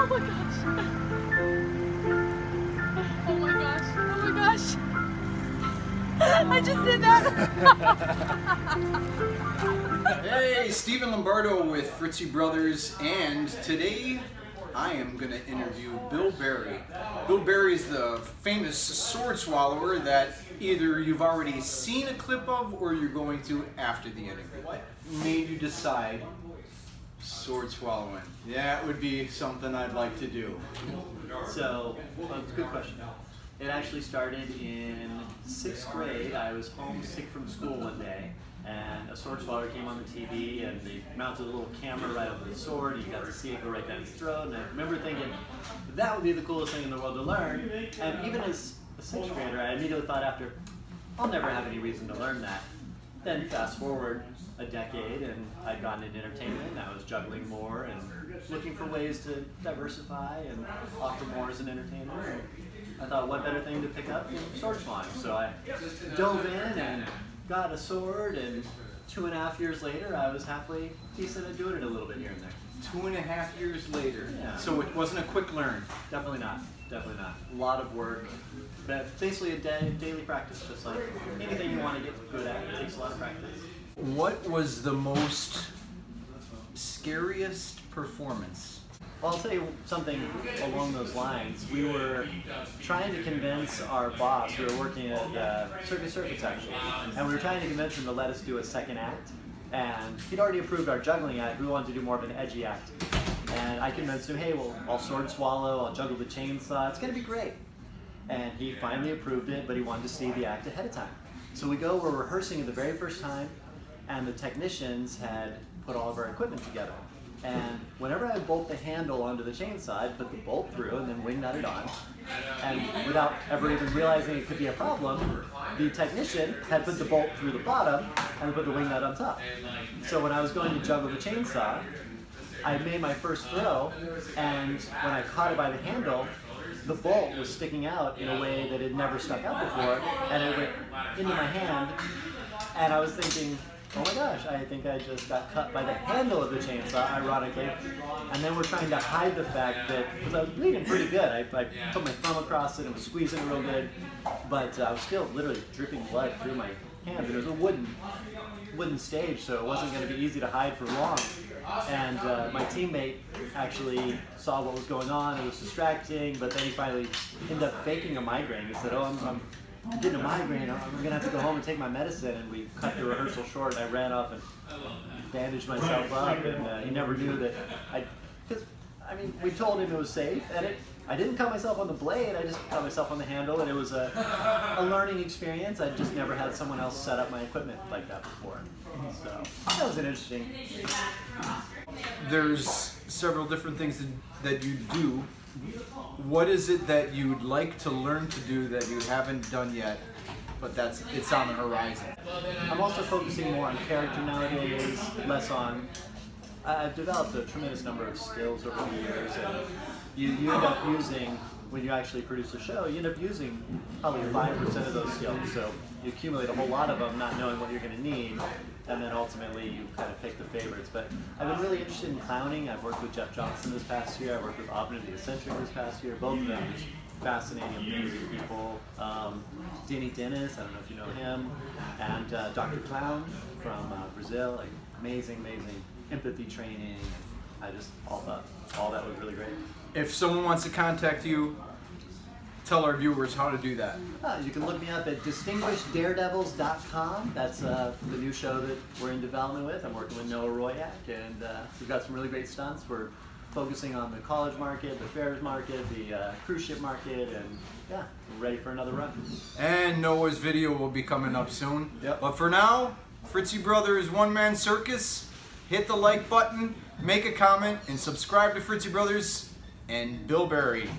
Oh my gosh. Oh my gosh. Oh my gosh. I just did that. Hey, Stephen Lombardo with Fritzy Brothers, and today I am going to interview Bill Berry. Bill Berry is the famous sword swallower that either you've already seen a clip of or you're going to after the interview. What made you decide sword swallowing? Yeah, it would be something I'd like to do. So, it's a good question. It actually started in 6th grade. I was homesick from school one day, and a sword swallower came on the TV, and they mounted a little camera right over the sword, and you got to see it go right down his throat. And I remember thinking, that would be the coolest thing in the world to learn. And even as a 6th grader, I immediately thought after, I'll never have any reason to learn that. Then fast forward a decade, and I'd gotten into entertainment, and I was juggling more and looking for ways to diversify and offer more as an entertainer. And I thought, what better thing to pick up than sword swallowing? So I dove in and got a sword, and 2.5 years later, I was halfway decent at doing it a little bit here and there. 2.5 years later. Yeah. So it wasn't a quick learn. Definitely not. Definitely not. A lot of work. But basically a daily practice, just like anything you want to get good at, it takes a lot of practice. What was the most scariest performance? Well, I'll tell you something along those lines. We were trying to convince our boss, we were working at Circus actually, and we were trying to convince him to let us do a second act. And he'd already approved our juggling act. We wanted to do more of an edgy act. And I convinced him, hey, well, I'll sword swallow, I'll juggle the chainsaw, it's gonna be great. And he finally approved it, but he wanted to see the act ahead of time. So we're rehearsing it the very first time, and the technicians had put all of our equipment together. And whenever I would bolt the handle onto the chainsaw, I'd put the bolt through and then wing nut it on. And without ever even realizing it could be a problem, the technician had put the bolt through the bottom and put the wing nut on top. So when I was going to juggle the chainsaw, I made my first throw, and when I caught it by the handle, the bolt was sticking out in a way that it never stuck out before, and it went into my hand, and I was thinking, oh my gosh, I think I just got cut by the handle of the chainsaw, ironically. And then we're trying to hide the fact that, because I was bleeding pretty good, I put my thumb across it and was squeezing it real good, but I was still literally dripping blood through my hands. It was a wooden stage, so it wasn't going to be easy to hide for long. And my teammate actually saw what was going on. It was distracting, but then he finally ended up faking a migraine. He said, oh, I'm getting a migraine. I'm going to have to go home and take my medicine. And we cut the rehearsal short, and I ran off and bandaged myself up. And he never knew that we told him it was safe, and I didn't cut myself on the blade, I just cut myself on the handle, and it was a learning experience. I just never had someone else set up my equipment like that before. So that was an interesting. There's several different things that you do. What is it that you'd like to learn to do that you haven't done yet, but it's on the horizon? I'm also focusing more on character nowadays, less on. I've developed a tremendous number of skills over the years, and you end up using, when you actually produce a show, you end up using probably 5% of those skills. So you accumulate a whole lot of them, not knowing what you're going to need, and then ultimately you kind of pick the favorites. But I've been really interested in clowning. I've worked with Jeff Johnson this past year. I worked with Abner the Eccentric this past year. Both of them just fascinating, amazing people. Danny Dennis, I don't know if you know him, and Dr. Clown from Brazil. Like, amazing empathy training. I just thought all that was really great. If someone wants to contact you, tell our viewers how to do that. You can look me up at distinguisheddaredevils.com. That's the new show that we're in development with. I'm working with Noah Royak, and we've got some really great stunts. We're focusing on the college market, the fairs market, the cruise ship market, and yeah, we're ready for another run. And Noah's video will be coming up soon. Yep. But for now, Fritzy Brothers One Man Circus. Hit the like button, make a comment, and subscribe to Fritzy Brothers and Bill Berry.